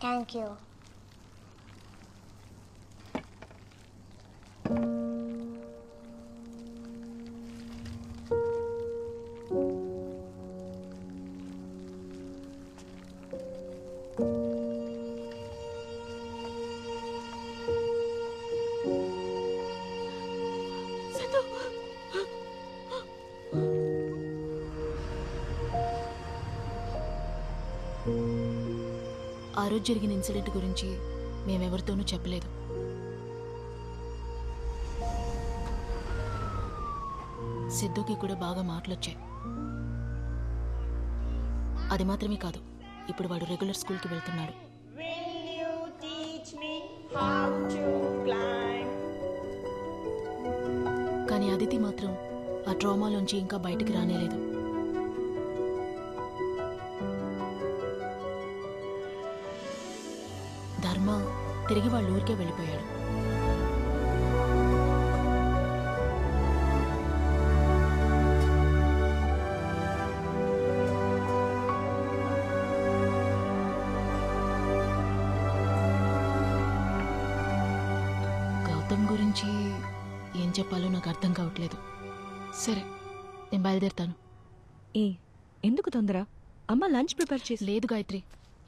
Thank you. ఆ రోజు జరిగిన ఇన్సిడెంట్ గురించి మేమెవరితోనూ చెప్పలేదు. సిద్ధుకి కూడా బాగా మాటలొచ్చాయి. అది మాత్రమే కాదు, ఇప్పుడు వాడు రెగ్యులర్ స్కూల్కి వెళ్తున్నాడు. కానీ అదితి మాత్రం ఆ ట్రామాలోంచి ఇంకా బయటికి రానేలేదు. ధర్మ తిరిగి వాళ్ళ ఊరికే వెళ్ళిపోయాడు. గౌతమ్ గురించి ఏం చెప్పాలో నాకు అర్థం కావట్లేదు. సరే, నేను బయలుదేరుతాను. ఎందుకు తొందర? అమ్మ లంచ్ ప్రిపేర్ చేసి. లేదు గాయత్రి,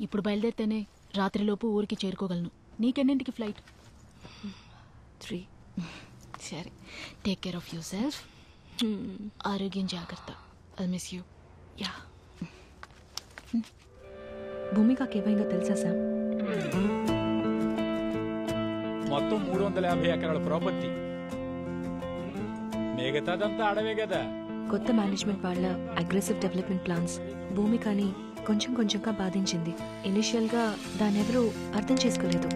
ఇప్పుడు బయలుదేరితేనే రాత్రిలోపు ఊరికి చేరుకోగలను. నీకెన్నింటికి ఫ్లైట్? 3. సరే, take care of your self. ఆరోగ్యం జాగ్రత్త. I miss you. యా. భూమికకి ఏమైందో తెలుసా సామ్? మొత్తం 350 ఎకరాల ప్రాపర్టీ, మిగతాదంతా అడవే కదా. కొత్త మేనేజ్మెంట్ వాళ్ళ అగ్రెసివ్ డెవలప్మెంట్ ప్లాన్స్ భూమికని కొంచెం కొంచెంగా బాధించింది. ఇనిషియల్ గా దానెవరూ అర్థం చేసుకోలేదు.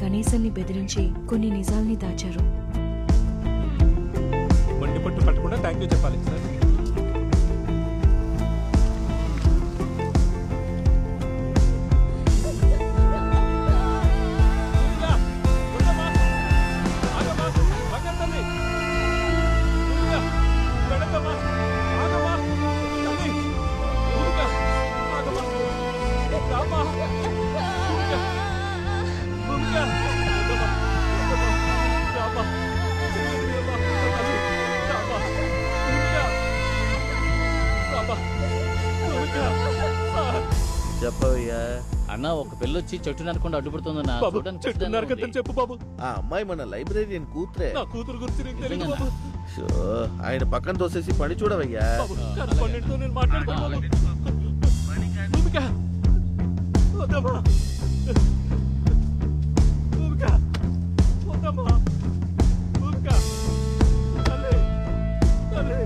కనీసాన్ని బెదిరించి కొన్ని నిజాల్ని దాచారు. బండి పట్టు పట్టకుండా థ్యాంక్ యూ చెప్పాలి సార్. చెప్పవయ్యా. అన్న, ఒక పెళ్ళొచ్చి చెట్టు నరకుండా అడ్డుపడుతుందన్నా. చెట్టు నరకద్దని చెప్పు బాబు. ఆ అమ్మాయి మన లైబ్రరీయన్ కూతురే. నా కూతురు గురించి నీకు తెలియదు బాబు. ఆయన పక్కన తోసేసి పని చూడవయ్యా. పన్నెండుతో నేను మాట్లాడతాను బాబు. భూమిక వద్దమ్మా, భూమిక వద్దమ్మా, భూమిక తల్లి, తల్లి,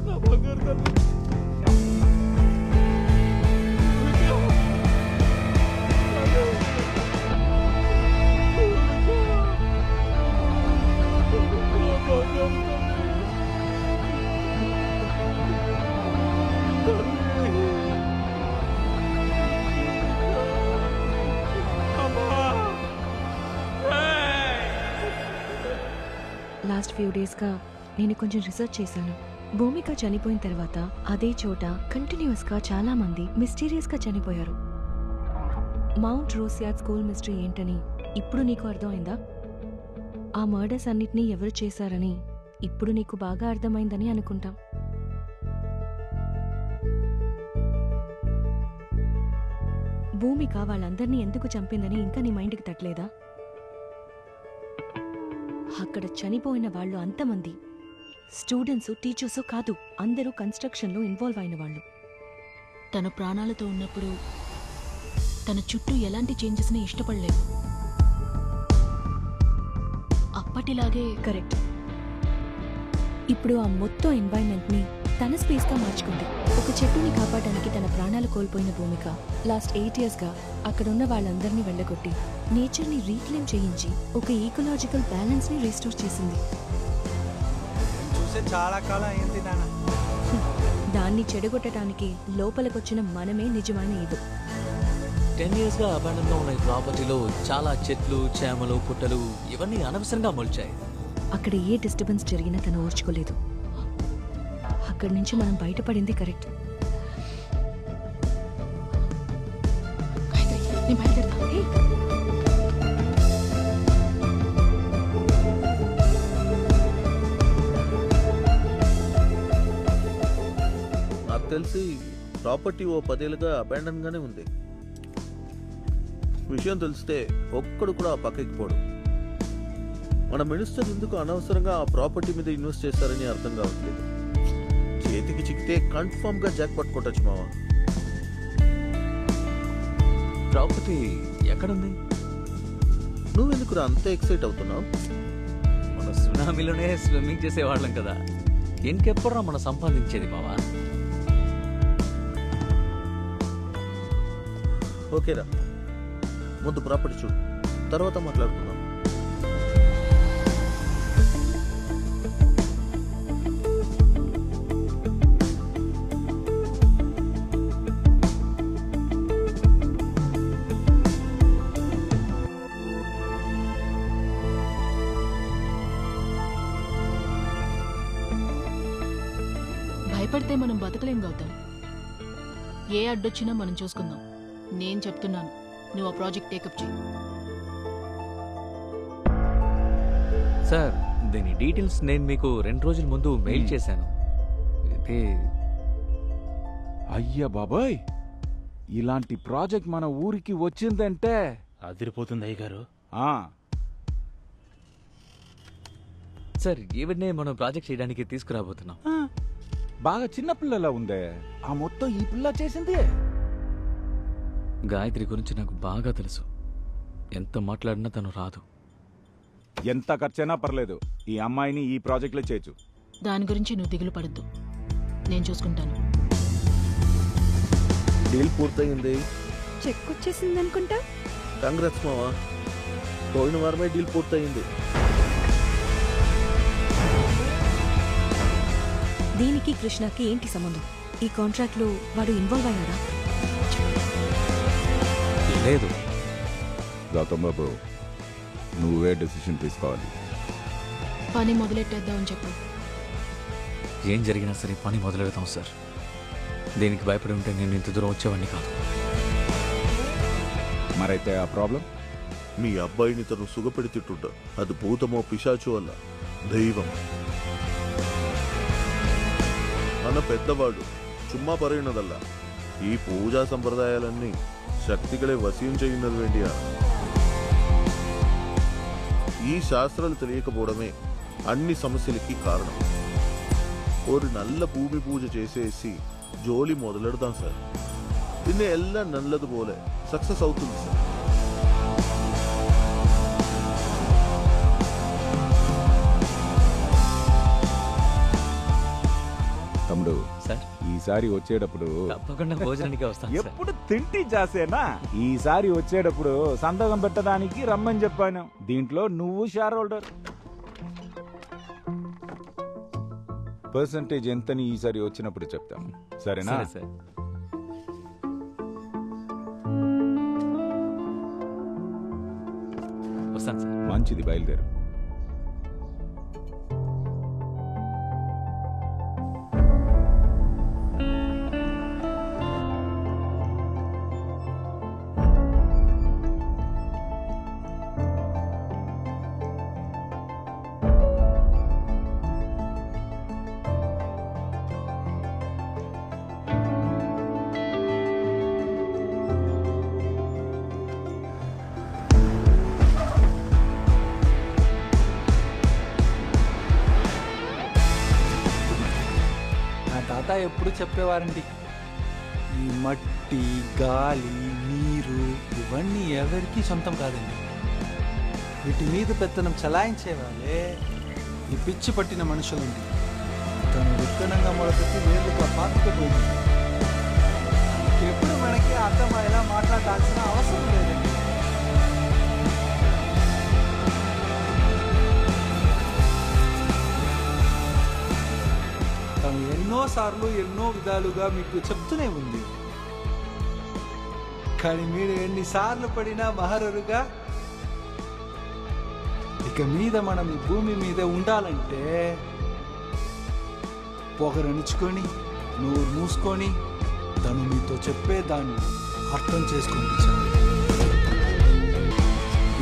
నా బంగారు తల్లి. లాస్ట్ ఫ్యూ డేస్గా నేను కొంచెం రీసెర్చ్ చేశాను. భూమిక చనిపోయిన తర్వాత అదే చోట కంటిన్యూస్గా చాలా మంది మిస్టీరియస్గా చనిపోయారు. మౌంట్ రోసియాడ్ స్కూల్ మిస్టరీ ఏంటని ఇప్పుడు నీకు అర్థమైందా? ఆ మర్డర్స్ అన్నిటినీ ఎవరు చేశారని ఇప్పుడు నీకు బాగా అర్థమైందని అనుకుంటాం. భూమిక వాళ్ళందరినీ ఎందుకు చంపిందని ఇంకా నీ మైండ్కి తట్టలేదా? అక్కడ చనిపోయిన వాళ్ళు అంతమంది స్టూడెంట్స్, టీచర్స్ కాదు, అందరూ కన్స్ట్రక్షన్లో ఇన్వాల్వ్ అయిన వాళ్ళు. తన ప్రాణాలతో ఉన్నప్పుడు తన చుట్టూ ఎలాంటి చేంజెస్ని ఇష్టపడలేదు. అప్పటిలాగే కరెక్ట్. ఇప్పుడు ఆ మొత్తం ఎన్వైరన్మెంట్ని తన స్పేస్గా మార్చుకుంది. ఒక చెట్టుని కాపాడడానికి తన ప్రాణాలు కోల్పోయిన భూమిక లాస్ట్ 8 yearsగా అక్కడున్న వాళ్ళందరినీ వెళ్ళగొట్టి నేచర్ని రీక్లెయిమ్ చేయించి ఒక ఈకలాజికల్ బ్యాలెన్స్ని రీస్టోర్ చేసింది. చాలా కాలం అయింది నాన్న. దాన్ని చెడగొట్టడానికి లోపలికొచ్చిన మనమే నిజమైన ఇది. 10 yearsగా అబాండన్గా ఉన్న ఈ ప్రాపర్టీలో చాలా చెట్లు చేమలు పుట్టలు ఇవన్నీ అనవసరంగా మొలిచాయి. అక్కడ ఏ డిస్టర్బెన్స్ జరిగినా తను ఓర్చుకోలేదు. అక్కడి నుంచి మనం బయటపడింది కరెక్ట్. గాయత్రి, నేను బయలుదేరుతా. నాకు తెలిసి ప్రాపర్టీ ఓ 10 ఏళ్ళుగా అబాండన్ గానే ఉంది. విషయం తెలిస్తే ఒక్కడు కూడా ఆ పక్కకి పోడు. మన మినిస్టర్ ఎందుకు అనవసరంగా ఆ ప్రాపర్టీ మీద ఇన్వెస్ట్ చేశారని అర్థం కావట్లేదు. చేతికి చిక్కితే కన్ఫర్మ్ గా జాక్ పట్టుకోవచ్చు మావా. ప్రాపర్టీ ఎక్కడుంది? నువ్వెందుకు అంత ఎక్సైట్ అవుతున్నావు? మన సునామీలోనే స్విమ్మింగ్ చేసేవాళ్ళం కదా, ఇంకెప్పుడురా మనం సంపాదించేది మావా? ఓకేరా, ముందు ప్రాపర్టీ చూడు, తర్వాత మాట్లాడుకుందాం. భయపడితే మనం బతకలేం గౌతమ్. ఏ అడ్డొచ్చినా మనం చూసుకుందాం. నేను చెప్తున్నాను, నువ్వు ఆ ప్రాజెక్ట్ టేకప్ చేయి. సార్, దీని డీటెయిల్స్ నేను మీకు 2 రోజుల ముందు మెయిల్ చేశాను. అయితే అయ్యా బాబాయ్, ఇలాంటి ప్రాజెక్ట్ మన ఊరికి వచ్చిందంటే అదిరిపోతుంది అయ్యగారు. సార్, ఈవిడ్నే మనం ప్రాజెక్ట్ చేయడానికి తీసుకురాబోతున్నాం. బాగా చిన్నపిల్లలా ఉందే, ఆ మొత్తం ఈ పిల్ల చేసింది. గాయత్రి గురించి నాకు బాగా తెలుసు. ఎంత మాట్లాడినా తను రాదు. ఎంత ఖర్చైనా పర్లేదు, ఈ అమ్మాయిని ఈ ప్రాజెక్ట్ లో చేయొచ్చు. దాని గురించి నువ్వు దిగులు పడద్దు, నేను చూసుకుంటాను. డీల్ పూర్తయింది. చెక్ వచ్చేసింది అనుకుంటా. కాంగ్రెస్ మావా, పోయిన వారమే డీల్ పూర్తయింది. దీనికి కృష్ణకి ఏంటి సంబంధం? ఈ కాంట్రాక్ట్ లో వాడు ఇన్వాల్వ్ అయ్యాడా? లేదు. గౌతమ్ బాబు, నువ్వే డెసిషన్ తీసుకోవాలి. పని మొదలెట్టేద్దామని చెప్పు. ఏం జరిగినా సరే పని మొదలెడతాం సార్. దీనికి భయపడి ఉంటే నేను ఇంత దూరం వచ్చేవాడిని కాదు. మరైతే ఆ ప్రాబ్లం? మీ అబ్బాయిని తను సుగపెడుతుంట. అది భూతమో పిశాచో అల్ల దైవం. మన పెద్దవాడు చుమ్మా పరైనదల్లా ఈ పూజా సంప్రదాయాలన్నీ శక్తిകളെ వశీం ചെയ്യുന്നത് వేండియా. ఈ శాస్త్రాలు తెలియకపోవడమే అన్ని సమస్యలకి కారణం. ஒரு நல்ல భూమి పూజ చేసేసి జోలి మొదలెడదాం సార్. പിന്നെ എല്ലാം നല്ലതുപോലെ సక్సెస్ అవుతుంది సార్. తమ్ముడు సార్, ఈసారి వచ్చేటప్పుడు తప్పకుండా భోజనానికి వస్తాను సార్. ఎప్పుడు తింటి చేసేనా? ఈసారి వచ్చేటప్పుడు సంతకం పెట్టడానికి రమ్మని చెప్పాను. దీంట్లో నువ్వు షేర్ హోల్డర్. పర్సంటేజ్ ఎంతని ఈసారి వచ్చినప్పుడు చెప్తాం, సరేనా? సరే సార్. వస్తాను సార్. మంచిది, బయలుదేరు. తాత ఎప్పుడు చెప్పేవారండి, ఈ మట్టి గాలి నీరు ఇవన్నీ ఎవరికీ సొంతం కాదండి. వీటి మీద పెత్తనం చలాయించే వాళ్ళే ఈ పిచ్చి పట్టిన మనుషులండి. తను విత్తనంగా మొదలుపెట్టి వేలుగా పాతుకుపోయింది. ఎప్పుడు మనకి అర్థమయ్యేలా మాట్లాడాల్సిన అవసరం లేదండి. తను ఎన్నోసార్లు ఎన్నో విధాలుగా మీకు చెప్తూనే ఉంది, కానీ మీరు ఎన్నిసార్లు పడినా మహరరుగా. ఇక మీద మనం ఈ భూమి మీద ఉండాలంటే పొగరనుచుకొని నోరు మూసుకొని తను మీతో చెప్పేదాన్ని అర్థం చేసుకుంటే చాలు.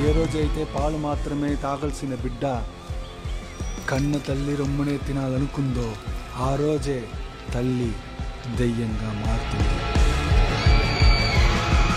ఏ రోజైతే పాలు మాత్రమే తాగాల్సిన బిడ్డ కన్న తల్లి రొమ్మునే తినాలనుకుందో ఆ రోజే తల్లి దెయ్యంగా మారుతుంది.